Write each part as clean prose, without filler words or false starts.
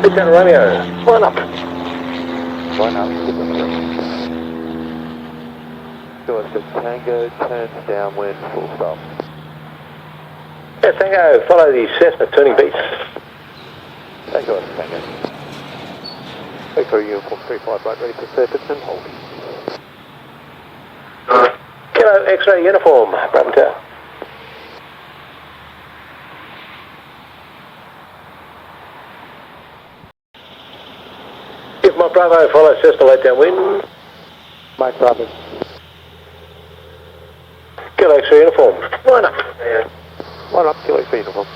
Big Delta Romeo, line up. Line up, give them a So it's a Tango, turns downwind, full stop. Yeah, Tango, follow the Cessna turning beats. Tango, Tango. Victory Uniform 35 right, ready for surface and hold. Kilo X-ray uniform, Brabham Tower. Give my Bravo, follow Cessna late downwind. Mike Bravo. Kilo X-ray uniform, line up. Line up, Kilo X-ray uniform.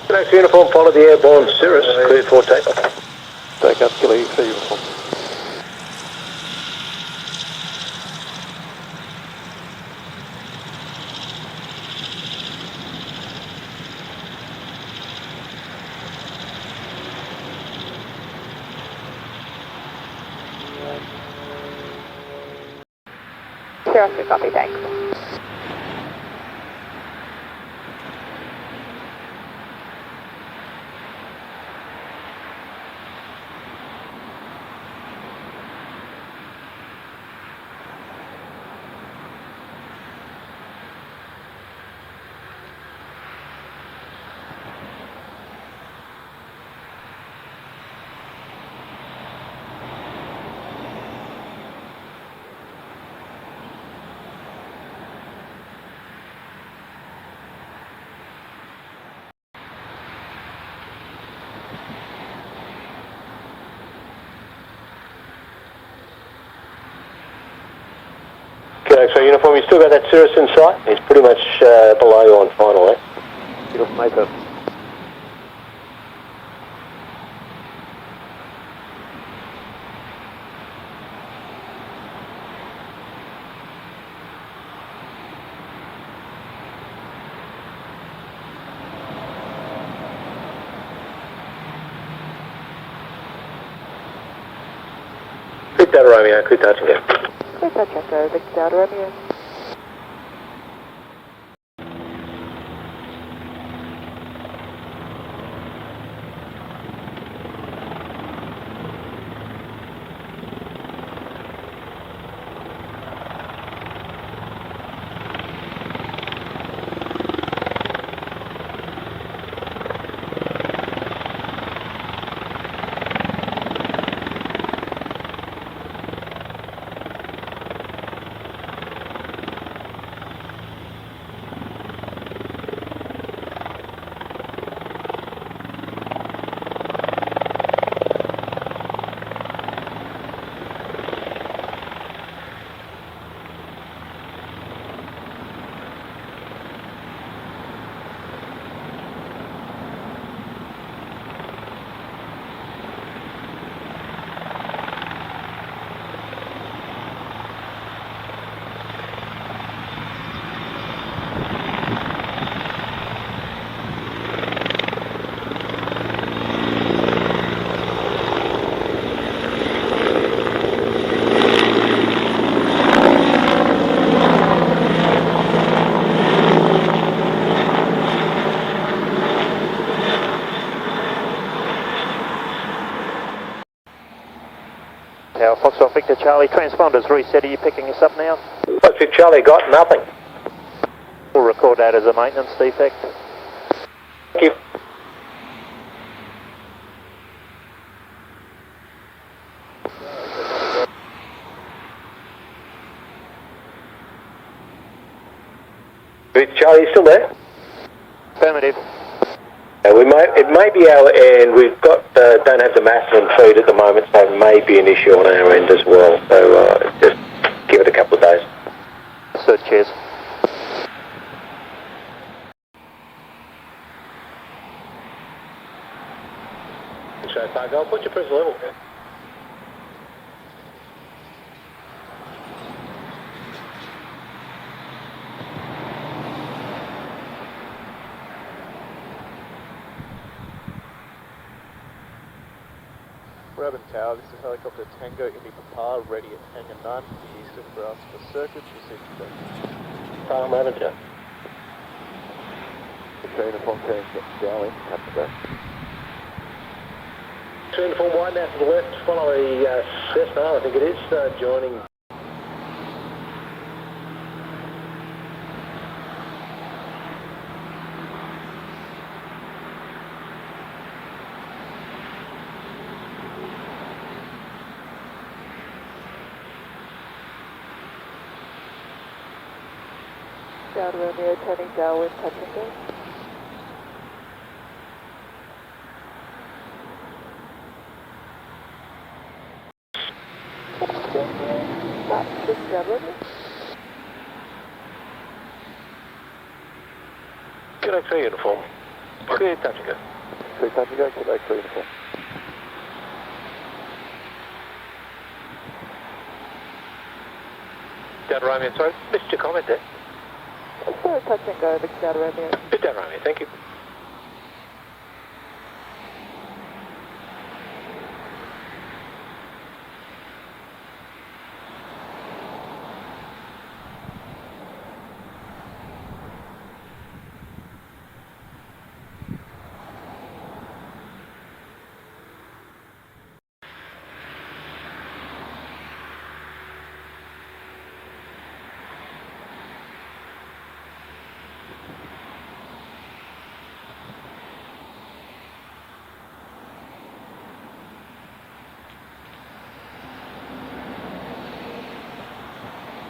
Kilo X-ray uniform, follow the airborne Cirrus, cleared for takeoff. Take up, Kilo X-ray uniform. Seriously, copy, thanks. Kilo X-ray uniform, you still got that Cirrus in sight? He's pretty much below you on final, eh? Beautiful, Maker. Big Delta Romeo, clear touch again. Clear touch echo, Victor Delta Romeo. Tower Foxtrot Victor Charlie, transponders reset, are you picking us up now? Foxtrot Charlie got nothing. We'll record that as a maintenance defect. Thank you. Victor Charlie, you still there? Affirmative. It may be our end. We've got don't have the Massillon feed at the moment, so it may be an issue on our end as well. So just give it a couple of days. So cheers. So I'll put your press level. Brabham Tower, this is helicopter Tango Indy Papa, ready at hangar 9 to the east of Brass for circuits, received today. Tower manager. Uniform turning downwind, touch and go. Uniform wide now to the left, follow a Cessna, I think it is, joining. Delta Romeo turning downwind, touch and go. This is Delta Romeo. Quebec 3 uniform. Clear touch and go. 3 touch and go, Quebec 3 uniform. Delta Romeo, sorry, missed your comment there. Sorry, touch and go, Victor Delta Romeo. Delta Romeo, thank you.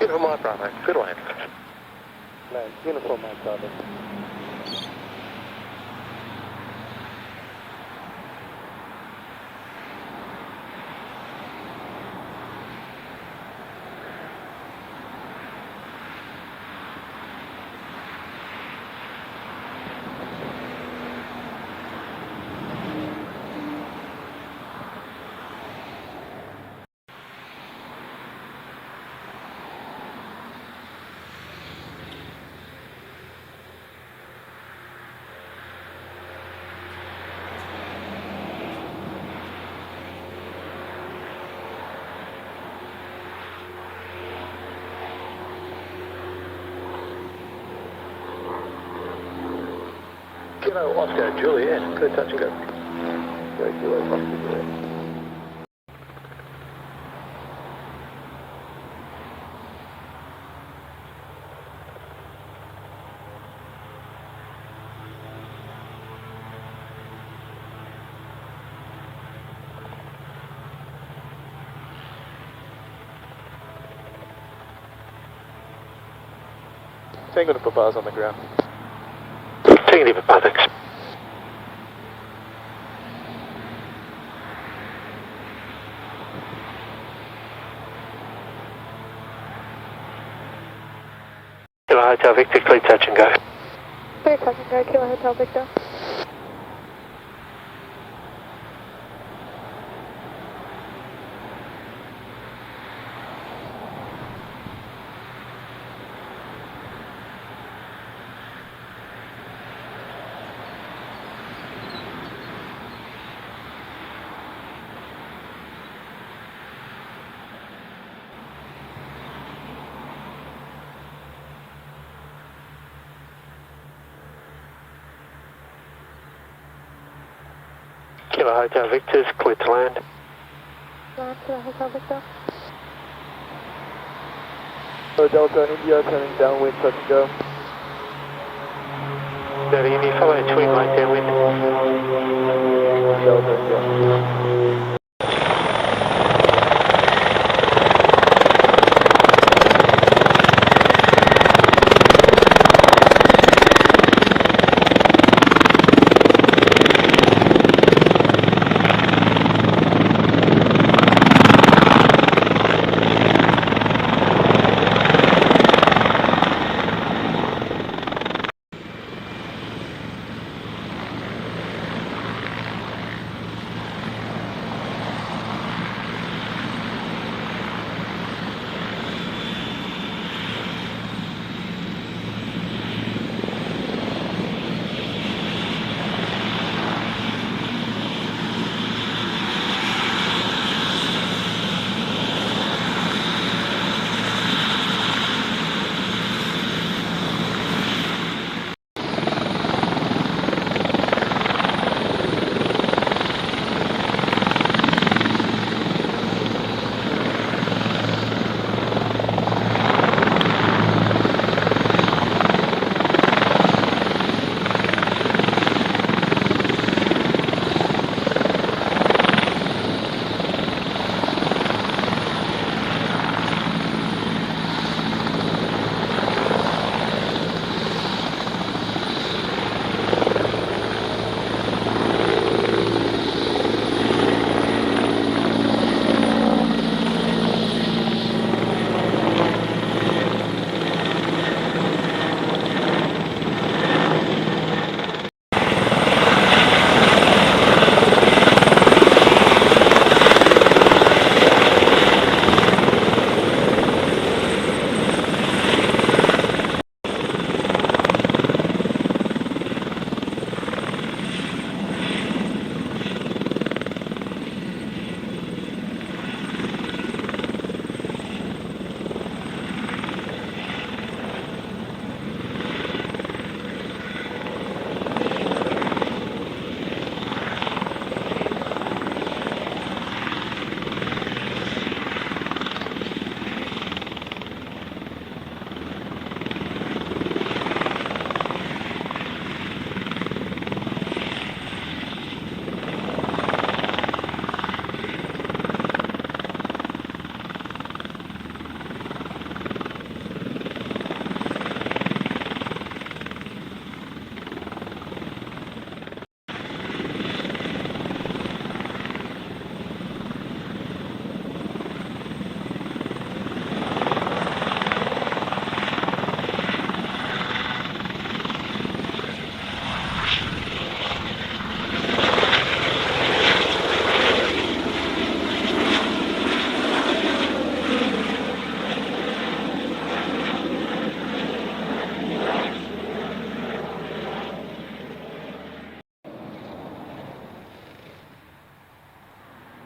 Uniform Mike Bravo, good land. Land, uniform Mike Bravo. Kilo Oscar Juliet, clear touch and go. Go, Kilo Oscar Juliet. Tango to Papa's on the ground. Taking it, Papa, thanks. Kilo Hotel Victor, clear touch and go. Clear touch and go, Kilo Hotel Victor. Kilo Hotel Victor's clear to land. Land Kilo Hotel Victor. Delta India turning downwind, touch and go. Delta India, follow a twin right downwind. Delta India.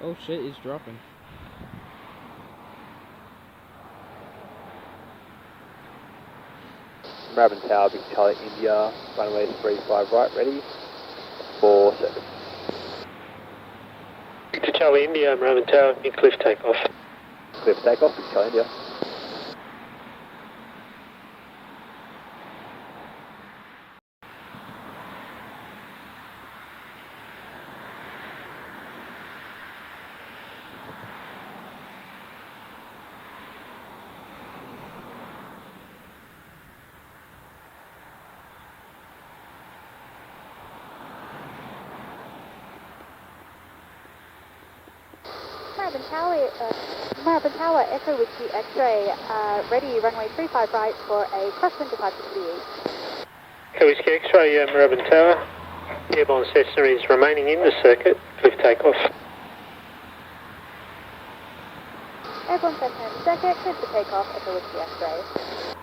Oh shit, he's dropping. Moorabbin Tower, Big Charlie India, runway 35 right, ready for service. Victor Charlie India, Moorabbin Tower, mid cliff takeoff. Clear for takeoff, Big Charlie India. Moorabbin Tower, Echo Whiskey X-ray, ready, runway 35 right for a crosswind departure to the east. Echo Whiskey X-ray, Moorabbin Tower. Airborne Cessna is remaining in the circuit, cliff takeoff. Airborne Cessna in the circuit, cleared for takeoff, Echo Whiskey X-ray.